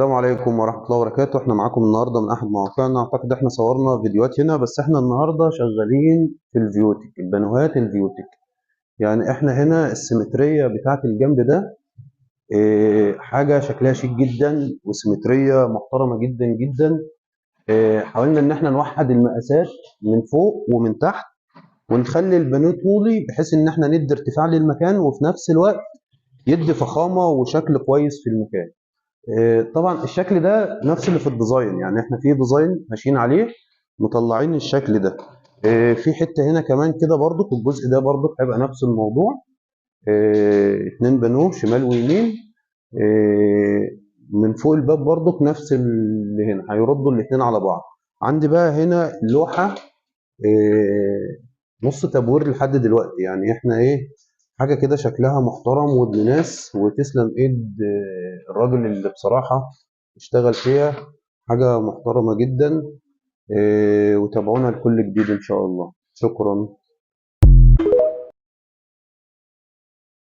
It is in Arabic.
السلام عليكم ورحمة الله وبركاته. احنا معاكم النهاردة من أحد مواقعنا. أعتقد احنا صورنا فيديوهات هنا، بس احنا النهاردة شغالين في الفيوتك، البانوهات الفيوتك. يعني احنا هنا السيمترية بتاعت الجنب ده حاجة شكلها شيك جدا وسيمترية محترمة جدا جدا. حاولنا ان احنا نوحد المقاسات من فوق ومن تحت، ونخلي البانو طولي بحيث ان احنا ندي ارتفاع للمكان، وفي نفس الوقت يدي فخامة وشكل كويس في المكان. طبعا الشكل ده نفس اللي في الديزاين، يعني احنا في ديزاين ماشيين عليه مطلعين الشكل ده. في حته هنا كمان كده برضو في الجزء ده برضو هيبقى نفس الموضوع. اتنين بانوه شمال ويمين. آه، من فوق الباب برضو نفس اللي هنا هيردوا الاتنين على بعض. عندي بقى هنا لوحه نص تبوير لحد دلوقتي، يعني احنا ايه، حاجه كده شكلها محترم وابن ناس، وتسلم ايد الراجل اللي بصراحه اشتغل فيها. حاجه محترمه جدا. وتابعونا لكل جديد ان شاء الله. شكرا.